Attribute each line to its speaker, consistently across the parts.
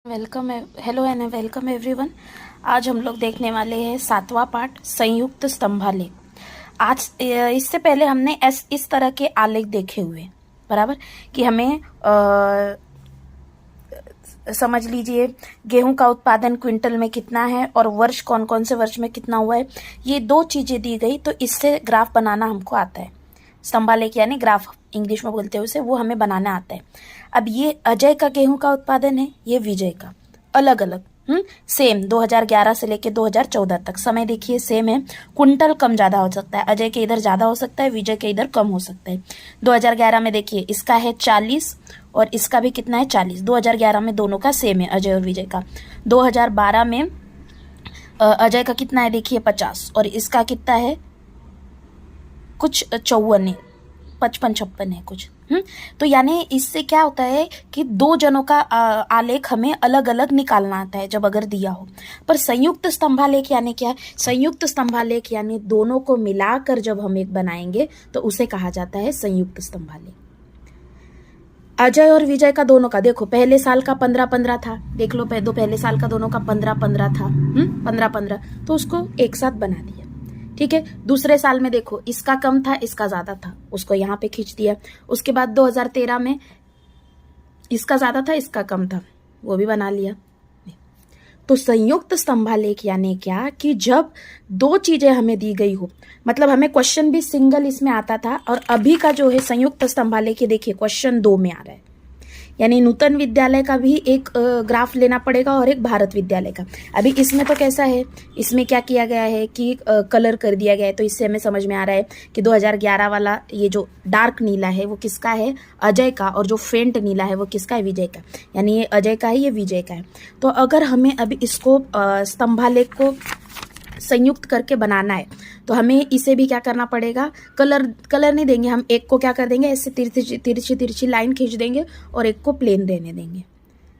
Speaker 1: Welcome, hello and welcome everyone. आज हम लोग देखने वाले हैं 7वां पार्ट संयुक्त स्तंभालेख। आज इससे पहले हमने इस तरह के आलेख देखे हुए, बराबर, कि हमें समझ लीजिए गेहूं का उत्पादन क्विंटल में कितना है और वर्ष कौन कौन से वर्ष में कितना हुआ है। ये दो चीजें दी गई तो इससे ग्राफ बनाना हमको आता है। स्तंभालेख यानी ग्राफ इंग्लिश में बोलते हैं उसे, वो हमें बनाना आता है। अब ये अजय का गेहूं का उत्पादन है, ये विजय का, अलग अलग सेम 2011 से लेके 2014 तक। समय देखिए सेम है, कुंटल कम ज्यादा हो सकता है, अजय के इधर ज्यादा हो सकता है, विजय के इधर कम हो सकता है। 2011 में देखिए इसका है 40 और इसका भी कितना है 40। 2011 में दोनों का सेम है, अजय और विजय का। 2012 में अजय का कितना है देखिए 50 और इसका कितना है कुछ 54 है, 55-56 है कुछ। तो यानी इससे क्या होता है कि दो जनों का आलेख हमें अलग अलग निकालना आता है जब अगर दिया हो। पर संयुक्त स्तंभालेख यानी क्या है? संयुक्त स्तंभालेख यानी दोनों को मिलाकर जब हम एक बनाएंगे तो उसे कहा जाता है संयुक्त स्तंभालेख। अजय और विजय का दोनों का देखो, पहले साल का 15-15 था, देख लो पहले साल का दोनों का 15-15 था, 15-15, तो उसको एक साथ बना दिया। ठीक है, दूसरे साल में देखो इसका कम था इसका ज्यादा था, उसको यहाँ पे खींच दिया। उसके बाद 2013 में इसका ज्यादा था इसका कम था, वो भी बना लिया। तो संयुक्त स्तंभालेख यानी क्या कि जब दो चीजें हमें दी गई हो, मतलब हमें क्वेश्चन भी सिंगल इसमें आता था और अभी का जो है संयुक्त स्तंभालेख, देखिए क्वेश्चन 2 में आ रहा है। यानी नूतन विद्यालय का भी एक ग्राफ लेना पड़ेगा और एक भारत विद्यालय का। अभी इसमें तो कैसा है, इसमें क्या किया गया है कि कलर कर दिया गया है, तो इससे हमें समझ में आ रहा है कि 2011 वाला ये जो डार्क नीला है वो किसका है, अजय का, और जो फेंट नीला है वो किसका है, विजय का। यानी ये अजय का है, ये विजय का है। तो अगर हमें अभी इसको स्तंभालेख को संयुक्त करके बनाना है तो हमें इसे भी क्या करना पड़ेगा, कलर नहीं देंगे हम, एक को क्या कर देंगे, ऐसे तिरछी लाइन खींच देंगे और एक को प्लेन देने देंगे।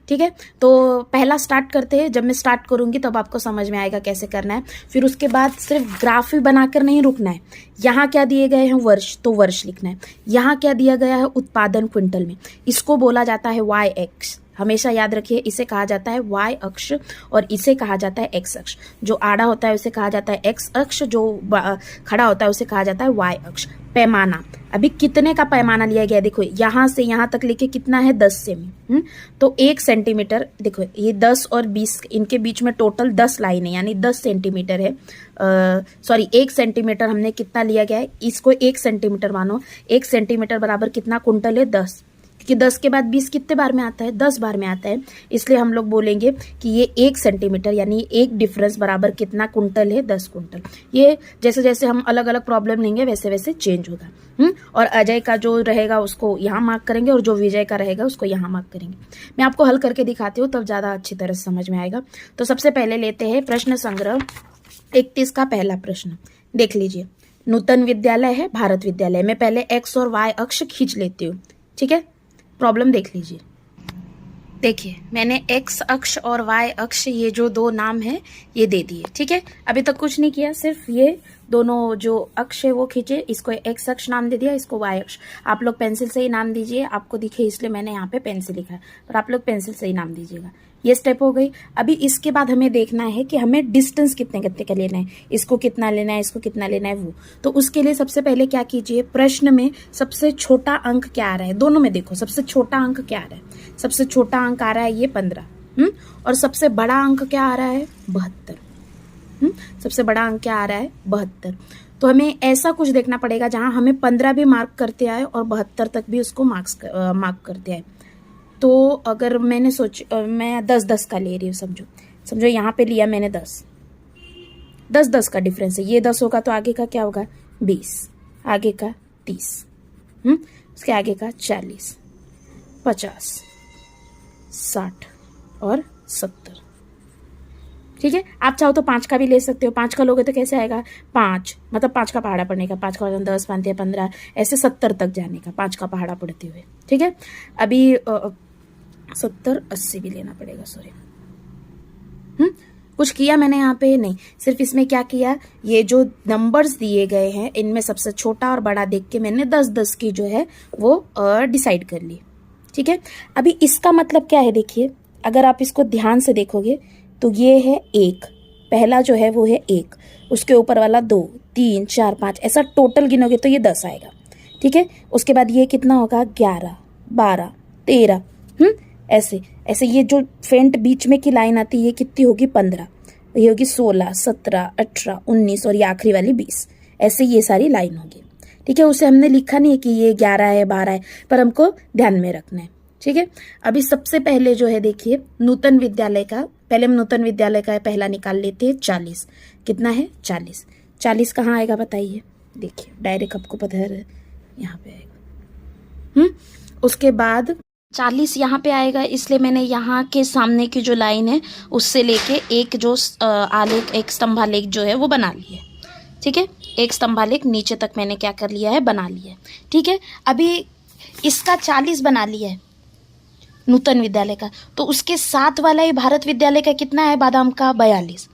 Speaker 1: ठीक है, तो पहला स्टार्ट करते हैं। जब मैं स्टार्ट करूंगी तब आपको समझ में आएगा कैसे करना है। फिर उसके बाद सिर्फ ग्राफ ही बनाकर नहीं रुकना है। यहाँ क्या दिए गए हैं वर्ष, तो वर्ष लिखना है। यहाँ क्या दिया गया है उत्पादन क्विंटल में, इसको बोला जाता है वाई एक्स। हमेशा याद रखिए इसे कहा जाता है वाई अक्ष और इसे कहा जाता है एक्स अक्ष। जो आड़ा होता है उसे कहा जाता है एक्स अक्ष, जो खड़ा होता है उसे कहा जाता है वाई अक्ष। पैमाना, अभी कितने का पैमाना लिया गया, देखो यहां से यहां तक लेके कितना है 10 सेमी, तो 1 सेंटीमीटर। देखो ये 10 और 20 इनके बीच में टोटल 10 लाइन है, यानी 10 सेंटीमीटर है। 1 सेंटीमीटर हमने कितना लिया गया है, इसको 1 सेंटीमीटर मानो। 1 सेंटीमीटर बराबर कितना कुंटल है, 10, कि 10 के बाद 20 कितने बार में आता है, 10 बार में आता है। इसलिए हम लोग बोलेंगे कि ये 1 सेंटीमीटर यानी एक डिफरेंस बराबर कितना कुंटल है, 10 कुंटल। ये जैसे जैसे हम अलग अलग प्रॉब्लम लेंगे वैसे वैसे चेंज होगा। और अजय का जो रहेगा उसको यहाँ मार्क करेंगे और जो विजय का रहेगा उसको यहाँ मार्क करेंगे। मैं आपको हल करके दिखाती हूँ तब ज्यादा अच्छी तरह से समझ में आएगा। तो सबसे पहले लेते हैं प्रश्न संग्रह 31 का पहला प्रश्न। देख लीजिए, नूतन विद्यालय है, भारत विद्यालय। मैं पहले एक्स और वाई अक्ष खींच लेती हूँ। ठीक है, प्रॉब्लम देख लीजिए। देखिए मैंने एक्स अक्ष और वाई अक्ष ये जो दो नाम है ये दे दिए। ठीक है, अभी तक कुछ नहीं किया, सिर्फ ये दोनों जो अक्ष है वो खींचे, इसको एक्स अक्ष नाम दे दिया, इसको वाई अक्ष। आप लोग पेंसिल से ही नाम दीजिए, आपको दिखे इसलिए मैंने यहाँ पे पेंसिल लिखा है, पर आप लोग पेंसिल से ही नाम दीजिएगा। ये स्टेप हो गई। अभी इसके बाद हमें देखना है कि हमें डिस्टेंस कितने कितने का लेना है, इसको कितना लेना है, इसको कितना लेना है वो। तो उसके लिए सबसे पहले क्या कीजिए, प्रश्न में सबसे छोटा अंक क्या आ रहा है, दोनों में देखो सबसे छोटा अंक क्या आ रहा है। सबसे छोटा अंक आ रहा है ये 15, और सबसे बड़ा अंक क्या आ रहा है 72। सबसे बड़ा अंक क्या आ रहा है 72। तो हमें ऐसा कुछ देखना पड़ेगा जहां हमें 15 भी मार्क करते आए और 72 तक भी उसको मार्क करते आए। तो अगर मैंने मैं 10-10 का ले रही हूँ, समझो यहाँ पे लिया मैंने 10-10 का डिफरेंस है। ये 10 होगा तो आगे का क्या होगा 20, आगे का 30, उसके आगे का 40, 50, 60 और 70। ठीक है, आप चाहो तो 5 का भी ले सकते हो। 5 का लोगे तो कैसे आएगा, 5 मतलब 5 का पहाड़ा पड़ने का, 5 का 10, 5, 15, ऐसे 70 तक जाने का 5 का पहाड़ा पड़ते हुए। ठीक है, अभी 70-80 भी लेना पड़ेगा, सॉरी। कुछ किया मैंने यहाँ पे नहीं, सिर्फ इसमें क्या किया, ये जो नंबर्स दिए गए हैं इनमें सबसे छोटा और बड़ा देख के मैंने 10-10 की जो है वो डिसाइड कर ली। ठीक है, अभी इसका मतलब क्या है, देखिए अगर आप इसको ध्यान से देखोगे तो ये है 1, पहला जो है वो है 1, उसके ऊपर वाला 2, 3, 4, 5, ऐसा टोटल गिनोगे तो ये 10 आएगा। ठीक है, उसके बाद ये कितना होगा 11, 12, 13, ऐसे ऐसे ये जो फेंट बीच में की लाइन आती है ये कितनी होगी 15, ये होगी 16, 17, 18, 19 और ये आखिरी वाली 20, ऐसे ये सारी लाइन होगी। ठीक है, उसे हमने लिखा नहीं है कि ये 11 है 12 है, पर हमको ध्यान में रखना है। ठीक है, अभी सबसे पहले जो है देखिए नूतन विद्यालय का, पहले हम नूतन विद्यालय का पहला निकाल लेते हैं 40, कितना है 40, 40 कहाँ आएगा बताइए, देखिए डायरेक्ट आपको पता है यहाँ पे आएगा। उसके बाद 40 यहाँ पे आएगा, इसलिए मैंने यहाँ के सामने की जो लाइन है उससे लेके एक जो आलेख, एक स्तंभालेख जो है वो बना लिया। ठीक है, एक स्तंभालेख नीचे तक मैंने क्या कर लिया है, बना लिया है। ठीक है, अभी इसका 40 बना लिया है नूतन विद्यालय का, तो उसके साथ वाला ही भारत विद्यालय का कितना है बादाम का, 42,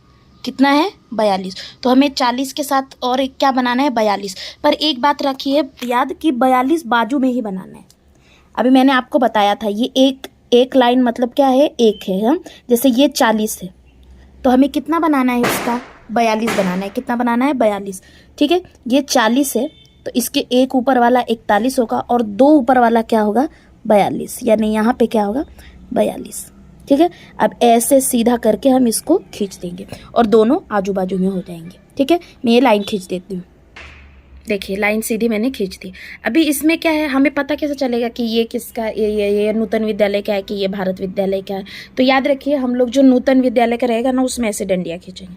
Speaker 1: कितना है 42, तो हमें 40 के साथ और एक क्या बनाना है 42, पर एक बात रखिए याद कि 42 बाजू में ही बनाना है। अभी मैंने आपको बताया था ये एक लाइन मतलब क्या है, एक है, हम जैसे ये 40 है तो हमें कितना बनाना है, इसका 42 बनाना है, कितना बनाना है 42। ठीक है, ये 40 है तो इसके एक ऊपर वाला 41 होगा और 2 ऊपर वाला क्या होगा 42, यानी यहाँ पे क्या होगा 42। ठीक है, अब ऐसे सीधा करके हम इसको खींच देंगे और दोनों आजू बाजू में हो जाएंगे। ठीक है, मैं ये लाइन खींच देती हूँ, देखिए लाइन सीधी मैंने खींच दी। अभी इसमें क्या है, हमें पता कैसे चलेगा कि ये किसका, ये नूतन विद्यालय का है कि ये भारत विद्यालय का है, तो याद रखिए हम लोग जो नूतन विद्यालय का रहेगा ना उसमें ऐसे डंडियाँ खींचेंगे,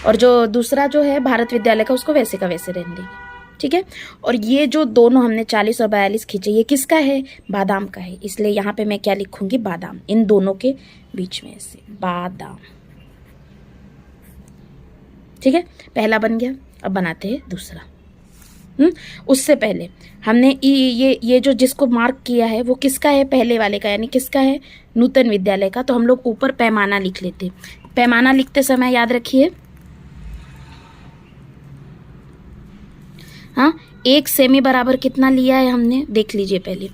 Speaker 1: और जो दूसरा जो है भारत विद्यालय का उसको वैसे का वैसे रहने देंगे। ठीक है, और ये जो दोनों हमने 40 और 42 खींचे ये किसका है, बादाम का है, इसलिए यहाँ पे मैं क्या लिखूंगी, बादाम, इन दोनों के बीच में ऐसे बादाम। ठीक है, पहला बन गया, अब बनाते हैं दूसरा। उससे पहले हमने ये जो जिसको मार्क किया है वो किसका है, पहले वाले का, यानी किसका है, नूतन विद्यालय का, तो हम लोग ऊपर पैमाना लिख लेते। पैमाना लिखते समय याद रखिए, हाँ 1 सेमी बराबर कितना लिया है हमने, देख लीजिए पहले,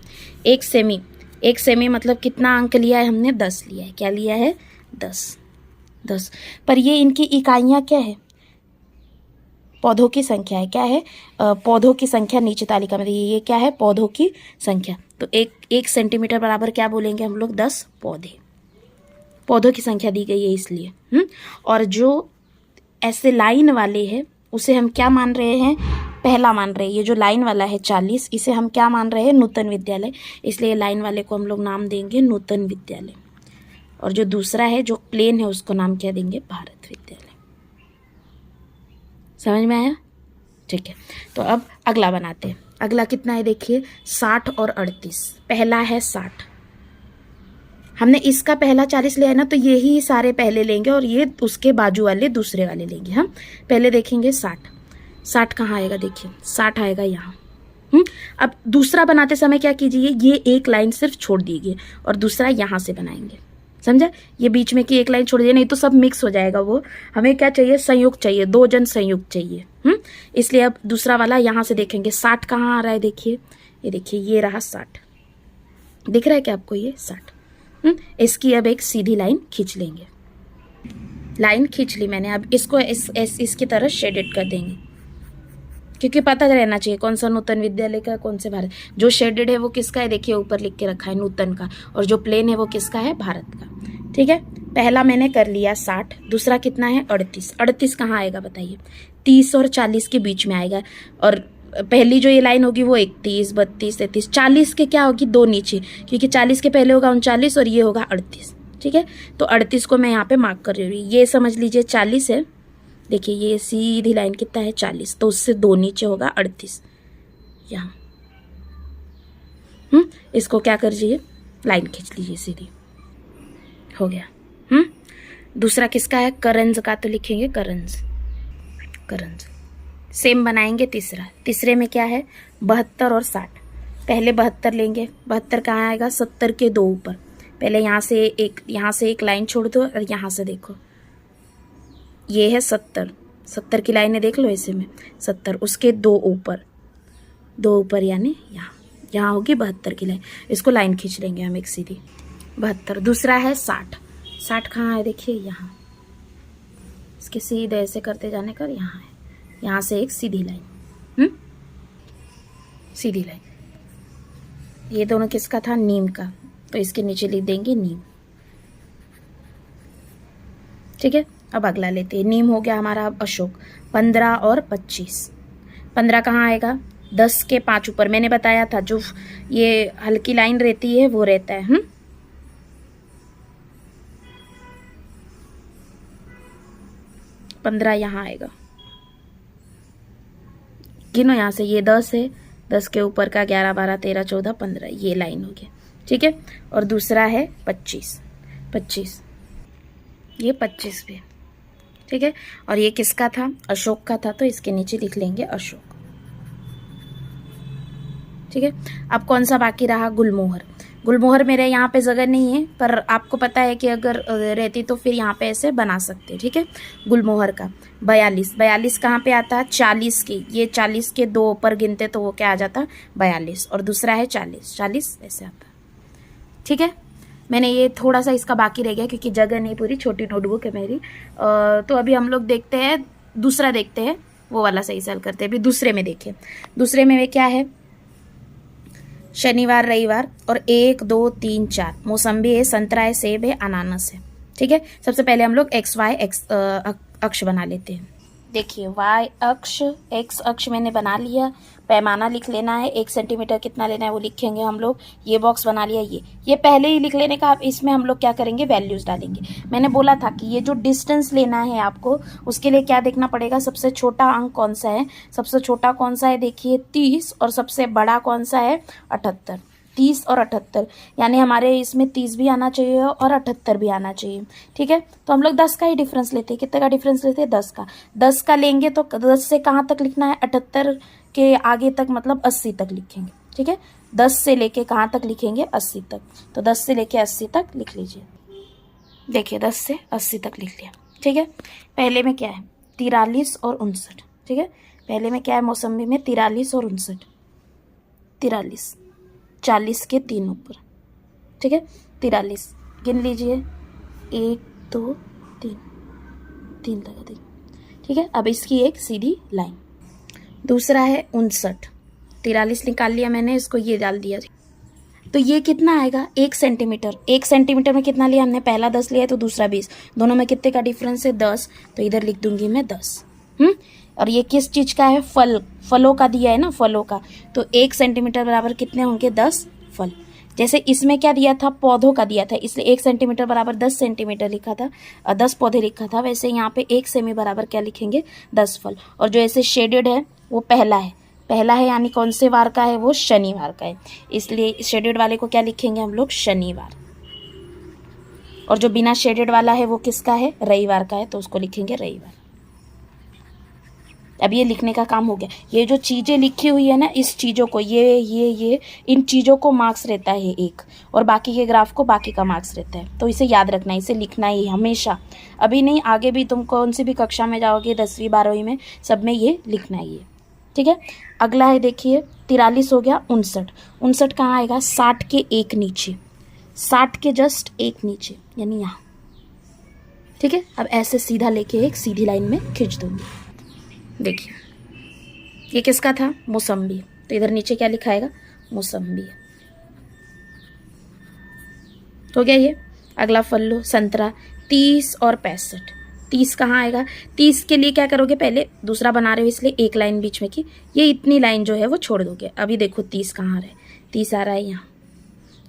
Speaker 1: 1 सेमी मतलब कितना अंक लिया है हमने, 10 लिया है, क्या लिया है 10। पर ये इनकी इकाइयाँ क्या है, पौधों की संख्या है, क्या है पौधों की संख्या, नीचे तालिका में ये क्या है, पौधों की संख्या, तो 1 सेंटीमीटर बराबर क्या बोलेंगे हम लोग, 10 पौधे, पौधों की संख्या दी गई है इसलिए। और जो ऐसे लाइन वाले हैं उसे हम क्या मान रहे हैं, पहला मान रहे हैं, ये जो लाइन वाला है 40 इसे हम क्या मान रहे हैं, नूतन विद्यालय, इसलिए लाइन वाले को हम लोग नाम देंगे नूतन विद्यालय, और जो दूसरा है जो प्लेन है उसको नाम क्या देंगे, भारत विद्यालय। समझ में आया, ठीक है, तो अब अगला बनाते हैं। अगला कितना है देखिए, 60 और 38, पहला है 60, हमने इसका पहला 40 लिया है ना, तो यही सारे पहले लेंगे और ये उसके बाजू वाले दूसरे वाले लेंगे। हम पहले देखेंगे 60 कहाँ आएगा, देखिए 60 आएगा यहाँ। अब दूसरा बनाते समय क्या कीजिए, ये एक लाइन सिर्फ छोड़ दीजिए और दूसरा यहाँ से बनाएंगे, समझा, ये बीच में की एक लाइन छोड़ दीजिए, नहीं तो सब मिक्स हो जाएगा। वो हमें क्या चाहिए, संयुक्त चाहिए, 2 जन संयुक्त चाहिए। इसलिए अब दूसरा वाला यहाँ से देखेंगे, 60 कहाँ आ रहा है, देखिए ये देखिए ये रहा 60, दिख रहा है क्या आपको, ये 60। इसकी अब एक सीधी लाइन खींच लेंगे, लाइन खींच ली मैंने, अब इसको इसकी तरह शेडेड कर देंगे, क्योंकि पता रहना चाहिए कौन सा नूतन विद्यालय का कौन से भारत। जो शेडेड है वो किसका है, देखिए ऊपर लिख के रखा है नूतन का, और जो प्लेन है वो किसका है, भारत का। ठीक है, पहला मैंने कर लिया 60, दूसरा कितना है 38। 38 कहाँ आएगा बताइए, 30 और 40 के बीच में आएगा, और पहली जो ये लाइन होगी वो 31, 32, 33, 40 के क्या होगी, 2 नीचे, क्योंकि 40 के पहले होगा 39 और ये होगा 38। ठीक है, तो 38 को मैं यहाँ पे मार्क कर रही हूँ, ये समझ लीजिए 40 है, देखिए ये सीधी लाइन कितना है 40, तो उससे 2 नीचे होगा 38 यहाँ। इसको क्या कर लीजिए, लाइन खींच लीजिए सीधी, हो गया। दूसरा किसका है, करंज का, तो लिखेंगे करंज, करंज। सेम बनाएंगे तीसरे में क्या है, 72 और 60, पहले 72 लेंगे, 72 कहाँ आएगा, 70 के 2 ऊपर, पहले यहाँ से एक लाइन छोड़ दो और यहाँ से देखो ये है 70 की लाइनें देख लो ऐसे में, 70 उसके 2 ऊपर यानी यहाँ यहाँ होगी 72 की लाइन, इसको लाइन खींच लेंगे हम एक सीधी 72। दूसरा है 60, 60 कहाँ है देखिए यहाँ, इसके सीधे ऐसे करते जाने का यहाँ है, यहाँ से एक सीधी लाइन, सीधी लाइन। ये दोनों किसका था, नीम का, तो इसके नीचे लिख देंगे नीम। ठीक है, अब अगला लेते हैं। नीम हो गया हमारा, अब अशोक 15 और 25। 15 कहाँ आएगा, 10 के 5 ऊपर, मैंने बताया था जो ये हल्की लाइन रहती है वो रहता है। 15 यहाँ आएगा, गिनो यहाँ से, ये 10 है, 10 के ऊपर का 11 12 13 14 15, ये लाइन हो गया। ठीक है, और दूसरा है 25, 25, ये 25 भी। ठीक है, और ये किसका था, अशोक का था, तो इसके नीचे लिख लेंगे अशोक। ठीक है, अब कौन सा बाकी रहा, गुलमोहर। गुलमोहर मेरे यहाँ पे जगह नहीं है, पर आपको पता है कि अगर रहती तो फिर यहाँ पे ऐसे बना सकते हैं। ठीक है, गुलमोहर का 42, 42 कहाँ पे आता है, 40 की, ये 40 के 2 ऊपर गिनते तो वो क्या आ जाता, 42, और दूसरा है 40, 40 ऐसे आता। ठीक है, मैंने ये थोड़ा सा इसका बाकी रह गया क्योंकि जगह नहीं पूरी, छोटी नोटबुक है मेरी। तो अभी हम लोग देखते हैं, दूसरा देखते हैं, वो वाला सही सैल करते हैं। अभी दूसरे में देखिए, दूसरे में क्या है, शनिवार रविवार, और 1 2 3 4 मौसम्बी है, संतरा है, सेब है, अनानास है। ठीक है, सबसे पहले हम लोग XY अक्ष बना लेते हैं। देखिए Y अक्ष, X अक्ष मैंने बना लिया, पैमाना लिख लेना है, 1 सेंटीमीटर कितना लेना है वो लिखेंगे हम लोग। ये बॉक्स बना लिया, ये पहले ही लिख लेने का। अब इसमें हम लोग क्या करेंगे, वैल्यूज डालेंगे। मैंने बोला था कि ये जो डिस्टेंस लेना है आपको, उसके लिए क्या देखना पड़ेगा, सबसे छोटा अंक कौन सा है, सबसे छोटा कौन सा है देखिए 30, और सबसे बड़ा कौन सा है 78। 30 और 78, यानी हमारे इसमें 30 भी आना चाहिए और 78 भी आना चाहिए। ठीक है, तो हम लोग 10 का ही डिफरेंस लेते हैं। कितने का डिफरेंस लेते हैं, 10 का। 10 का लेंगे तो 10 से कहाँ तक लिखना है, 78 के आगे तक, मतलब 80 तक लिखेंगे। ठीक है, 10 से लेके कहाँ तक लिखेंगे, 80 तक। तो 10 से लेके 80 तक लिख लीजिए। देखिए 10 से 80 तक लिख लिया। ठीक है, पहले में क्या है, 43 और 59। ठीक है, पहले में क्या है, मौसम्बी में 43 और 59, 43, 40 के 3 ऊपर। ठीक है, 43 गिन लीजिए, 1 2 3, 3 लगा दी। ठीक है, अब इसकी एक सीधी लाइन। दूसरा है 59, 43 निकाल लिया मैंने, इसको ये डाल दिया। तो ये कितना आएगा, 1 सेंटीमीटर। 1 सेंटीमीटर में कितना लिया हमने, पहला 10 लिया है तो दूसरा 20, दोनों में कितने का डिफरेंस है, 10, तो इधर लिख दूंगी मैं 10। और ये किस चीज का है, फलों का दिया है ना, फलों का। तो 1 सेंटीमीटर बराबर कितने होंगे, 10 फल। जैसे इसमें क्या दिया था, पौधों का दिया था, इसलिए 1 सेंटीमीटर बराबर 10 सेंटीमीटर लिखा था, 10 पौधे लिखा था। वैसे यहाँ पे 1 सेमी बराबर क्या लिखेंगे, 10 फल। और जो ऐसे शेडेड है वो पहला है, पहला है यानी कौन से वार का है, वो शनिवार का है, इसलिए शेडेड वाले को क्या लिखेंगे हम लोग, शनिवार। और जो बिना शेडेड वाला है वो किसका है, रविवार का है, तो उसको लिखेंगे रविवार। अब ये लिखने का काम हो गया। ये जो चीज़ें लिखी हुई है ना, इस चीज़ों को, ये इन चीज़ों को मार्क्स रहता है 1, और बाकी के ग्राफ को बाकी का मार्क्स रहता है। तो इसे याद रखना, इसे लिखना ही हमेशा, अभी नहीं आगे भी, तुम कौन सी भी कक्षा में जाओगे, 10वीं 12वीं में, सब में ये लिखना ही है। ठीक है, अगला है देखिए 43 हो गया, 59। 59 कहाँ आएगा, 60 के एक नीचे, 60 के जस्ट एक नीचे, यानी यहाँ। ठीक है, अब ऐसे सीधा लेके एक सीधी लाइन में खींच दूंगी। देखिए ये किसका था, मौसम्बी, तो इधर नीचे क्या लिखाएगा, मौसम्बी। तो क्या ये, अगला फल लो, संतरा। 30 और 65, 30 कहाँ आएगा, 30 के लिए क्या करोगे, पहले दूसरा बना रहे हो इसलिए एक लाइन बीच में की, ये इतनी लाइन जो है वो छोड़ दोगे। अभी देखो 30 कहाँ आ रहा है, 30 आ रहा है यहाँ,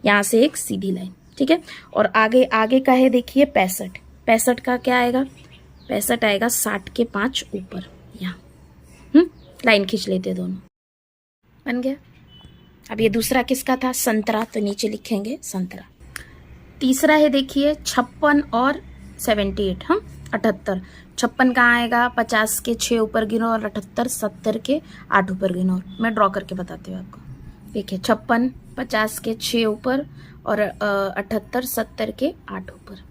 Speaker 1: यहाँ से एक सीधी लाइन। ठीक है, और आगे का है देखिए 65, 65 का क्या आएगा, 65 आएगा 60 के 5 ऊपर, यहाँ लाइन खींच लेते दोनों, बन गया। अब ये दूसरा किसका था, संतरा, तो नीचे लिखेंगे संतरा। तीसरा है देखिए 56 और 78, 78। 56 कहाँ आएगा, 50 के 6 ऊपर गिनो, और 78 70 के 8 ऊपर गिनो। मैं ड्रॉ करके बताती हूँ आपको। देखिए 56 50 के 6 ऊपर, और 78 70 के 8 ऊपर।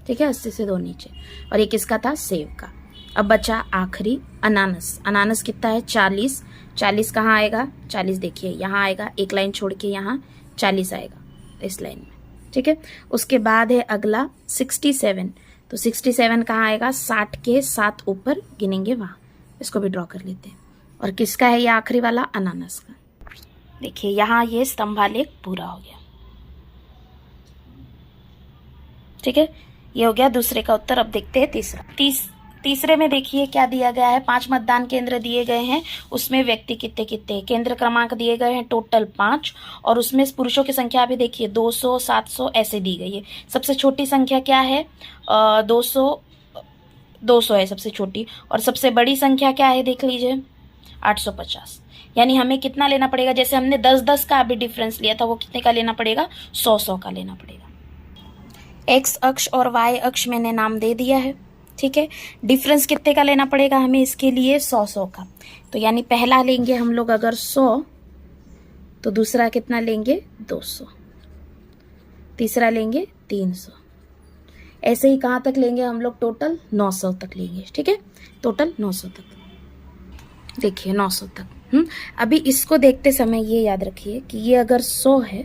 Speaker 1: ठीक है, 80 से 2 नीचे। और ये किसका था, सेब का। अब बचा आखिरी अनानस। अनानस कितना है, 40 40 कहाँ आएगा, 40 देखिए यहाँ आएगा, एक लाइन छोड़ के यहाँ 40 आएगा इस लाइन में, ठीक है। उसके बाद है अगला 67, तो 67 कहाँ आएगा, 60 के 7 ऊपर गिनेंगे वहाँ, इसको भी ड्रॉ कर लेते हैं। और किसका है ये आखिरी वाला, अनानास का। देखिए यहाँ ये स्तंभालेख पूरा हो गया, ठीक है। ये हो गया दूसरे का उत्तर। अब देखते हैं तीसरा। तीसरे में देखिए क्या दिया गया है, 5 मतदान केंद्र दिए गए हैं, उसमें व्यक्ति कितने कितने, केंद्र क्रमांक दिए गए हैं टोटल 5, और उसमें पुरुषों की संख्या भी देखिए 200 700 ऐसे दी गई है। सबसे छोटी संख्या क्या है, 200 है सबसे छोटी, और सबसे बड़ी संख्या क्या है देख लीजिए 850। यानी हमें कितना लेना पड़ेगा, जैसे हमने 10-10 का अभी डिफरेंस लिया था, वो कितने का लेना पड़ेगा, 100-100 का लेना पड़ेगा। एक्स अक्ष और वाई अक्ष मैंने नाम दे दिया है, ठीक है। डिफरेंस कितने का लेना पड़ेगा हमें इसके लिए, 100-100 का। तो यानी पहला लेंगे हम लोग अगर 100, तो दूसरा कितना लेंगे 200, तीसरा लेंगे 300, ऐसे ही कहाँ तक लेंगे हम लोग, टोटल 900 तक लेंगे, ठीक है। टोटल 900 तक, देखिए 900 तक। अभी इसको देखते समय ये याद रखिए कि ये अगर 100 है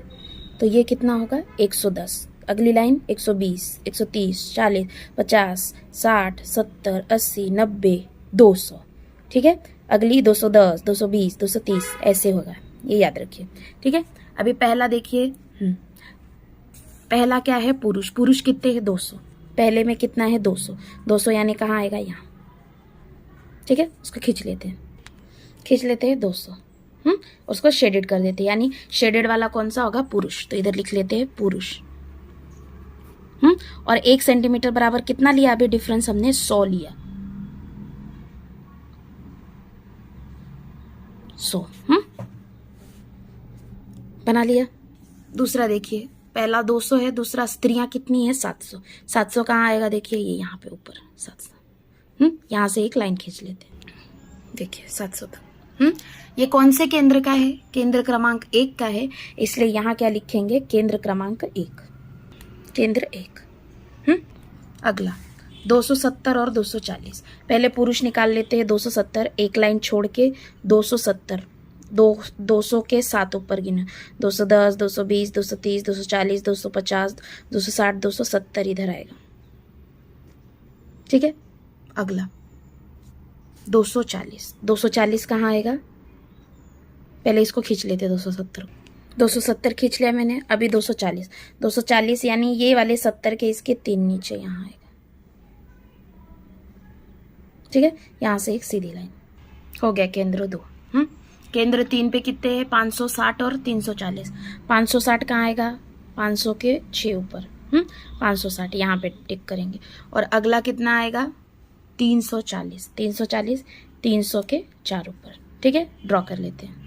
Speaker 1: तो ये कितना होगा 110, अगली लाइन 120, 130, 40, 50, 60, 70, 80, 90, 200, ठीक है। अगली 210, 220, 230 ऐसे होगा, ये याद रखिए, ठीक है। अभी पहला देखिए, पहला क्या है, पुरुष। पुरुष कितने हैं, 200। पहले में कितना है 200, 200 यानी कहाँ आएगा, यहाँ, ठीक है। उसको खींच लेते हैं 200, उसको शेडेड कर देते हैं, यानी शेडेड वाला कौन सा होगा, पुरुष। तो इधर लिख लेते हैं पुरुष। और 1 सेंटीमीटर बराबर कितना लिया अभी डिफरेंस हमने, 100 लिया, 100 बना लिया। दूसरा देखिए, पहला 200 है, दूसरा स्त्रियां कितनी है 700। 700 कहाँ आएगा, देखिए ये यहाँ पे ऊपर 700। यहाँ से एक लाइन खींच लेते हैं, देखिए 700 तक। ये कौन से केंद्र का है, केंद्र क्रमांक 1 का है, इसलिए यहाँ क्या लिखेंगे, केंद्र क्रमांक 1, केंद्र 1। अगला 270 और 240, पहले पुरुष निकाल लेते हैं। 270, एक लाइन छोड़ के 270, 200 के 7 ऊपर गिना, 210, 220, 230, 240, 250, 260, 270 इधर आएगा, ठीक है। अगला 240, 240 कहाँ आएगा, पहले इसको खींच लेते हैं 270 खींच लिया मैंने। अभी 240 यानी ये वाले 70 के इसके 3 नीचे यहाँ आएगा, ठीक है। यहाँ से एक सीधी लाइन हो गया केंद्र 2। केंद्र 3 पे कितने हैं, 560 और 340। 560 कहाँ आएगा, 500 के 6 ऊपर, 560 यहाँ पे टिक करेंगे। और अगला कितना आएगा, 340, 300 के 4 ऊपर, ठीक है। ड्रॉ कर लेते हैं।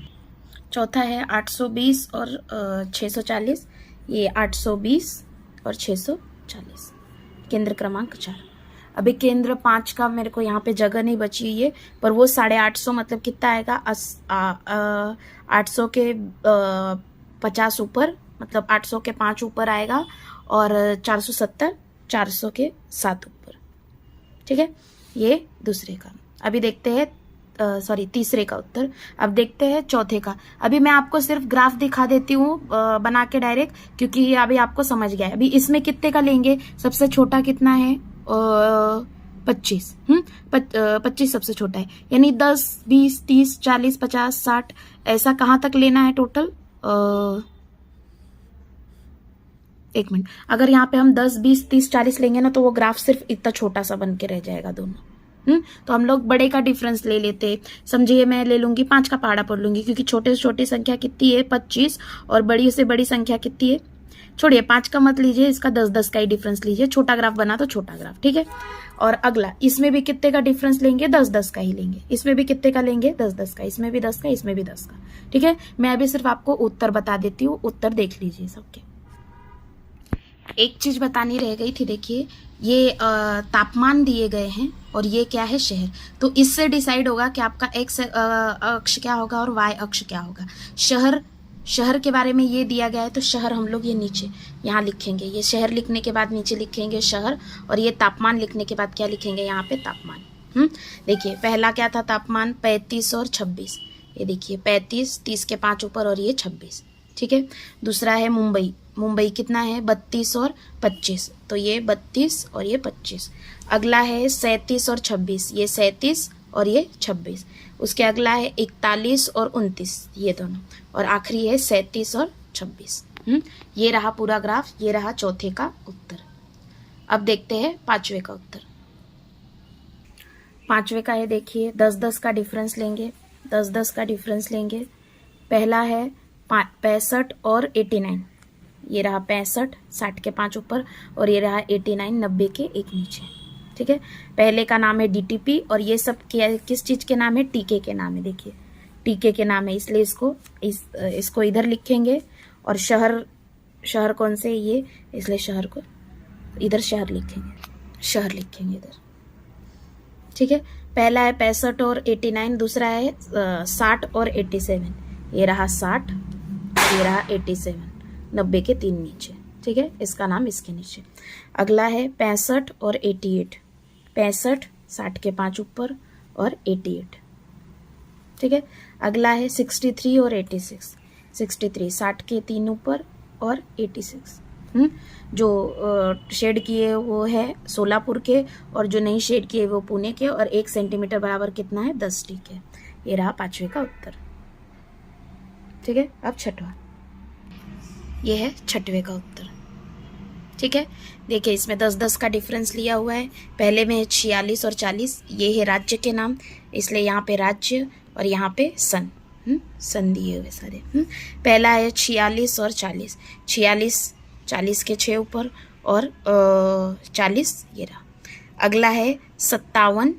Speaker 1: चौथा है 820 और 640, ये 820 और 640, केंद्र क्रमांक 4। अभी केंद्र 5 का मेरे को यहाँ पे जगह नहीं बची है, पर वो 850 मतलब कितना आएगा, 800 के 50 ऊपर, मतलब 800 के 5 ऊपर आएगा, और 470 400 के 7 ऊपर, ठीक है। ये दूसरे का। अभी देखते हैं तीसरे का उत्तर। अब देखते हैं चौथे का। अभी मैं आपको सिर्फ ग्राफ दिखा देती हूँ बना के डायरेक्ट, क्योंकि ये अभी आपको समझ गया है। अभी इसमें कितने का लेंगे, सबसे छोटा कितना है, 25, 25 सबसे छोटा है, यानी 10, 20, 30, 40, 50, 60 ऐसा कहाँ तक लेना है टोटल। एक मिनट, अगर यहाँ पे हम 10, 20, 30, 40 लेंगे ना, तो वो ग्राफ सिर्फ इतना छोटा सा बन के रह जाएगा दोनों। तो हम लोग बड़े का डिफरेंस ले लेते। समझिए मैं ले लूंगी 5 का पहाड़ा पढ़ लूंगी, क्योंकि छोटे से छोटी संख्या कितनी है 25, और बड़ी से बड़ी संख्या कितनी है, छोड़िए 5 का मत लीजिए, इसका 10-10 का ही डिफरेंस लीजिए। छोटा ग्राफ बना तो छोटा ग्राफ, ठीक है। और अगला, इसमें भी कितने का डिफरेंस लेंगे, 10-10 का ही लेंगे। इसमें भी कितने का लेंगे, 10-10 का, इसमें भी 10 का, इसमें भी 10 का, ठीक है। मैं अभी सिर्फ आपको उत्तर बता देती हूँ, उत्तर देख लीजिए सबके। एक चीज बतानी रह गई थी, देखिए ये तापमान दिए गए हैं, और ये क्या है, शहर। तो इससे डिसाइड होगा कि आपका एक्स अक्ष क्या होगा और वाई अक्ष क्या होगा। शहर के बारे में ये दिया गया है, तो शहर हम लोग ये नीचे यहाँ लिखेंगे। ये शहर लिखने के बाद नीचे लिखेंगे शहर, और ये तापमान लिखने के बाद क्या लिखेंगे, यहाँ पे तापमान। देखिए पहला क्या था तापमान, 35 और 26, ये देखिए 35, 30 के 5 ऊपर और ये 26, ठीक है। दूसरा है मुंबई, मुंबई कितना है 32 और 25, तो ये 32 और ये 25। अगला है 37 और 26, ये 37 और ये 26। उसके अगला है 41 और 29, ये दोनों। और आखिरी है 37 और 26। ये रहा पूरा ग्राफ, ये रहा चौथे का उत्तर। अब देखते हैं पांचवे का उत्तर। पांचवे का है, देखिए 10-10 का डिफरेंस लेंगे, 10-10 का डिफरेंस लेंगे। पहला है 65 और 89, ये रहा 65, 60 के 5 ऊपर, और ये रहा 89, 90 के 1 नीचे, ठीक है। पहले का नाम है डीटीपी, और ये सब किस चीज के नाम है, टीके के नाम है। देखिए टीके के नाम है, इसलिए इसको इधर लिखेंगे। और शहर कौन से, ये, इसलिए शहर को इधर शहर लिखेंगे इधर, ठीक है। पहला है 65 और 89, दूसरा है 60 और 87, ये रहा 60, ये रहा 87, 90 के 3 नीचे, ठीक है। इसका नाम इसके नीचे। अगला है 65 और 88, 65, 60 के 5 ऊपर और 88, ठीक है। अगला है 63 और 86, 63, 60 के 3 ऊपर और 86। जो शेड किए वो है सोलापुर के, और जो नहीं शेड किए वो पुणे के, और 1 सेंटीमीटर बराबर कितना है 10 टी के। ये रहा पांचवे का उत्तर, ठीक है। अब छठवा, ये है छठवे का उत्तर, ठीक है। देखिए इसमें 10-10 का डिफरेंस लिया हुआ है। पहले में है 46 और 40, ये है राज्य के नाम, इसलिए यहाँ पे राज्य और यहाँ पे सन, सन दिए हुए सारे। पहला है 46 और 40, 46, 40 के 6 ऊपर और 40, ये रहा। अगला है 57,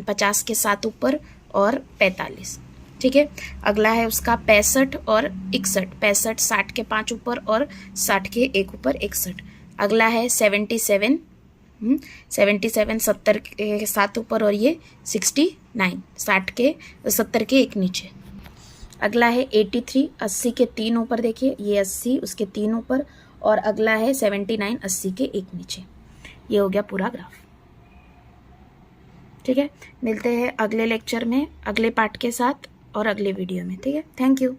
Speaker 1: 50 के 7 ऊपर और 45, ठीक है। अगला है उसका 65 और 61, 65, 60 के 5 ऊपर और 60 के 1 ऊपर 61। अगला है 77, 77, 70 के 7 ऊपर और ये 69, 70 के 1 नीचे। अगला है 83, 80 के 3 ऊपर, देखिए ये 80 उसके 3 ऊपर, और अगला है 79, 80 के 1 नीचे। ये हो गया पूरा ग्राफ, ठीक है। मिलते हैं अगले लेक्चर में अगले पार्ट के साथ और अगले वीडियो में, ठीक है। Thank you.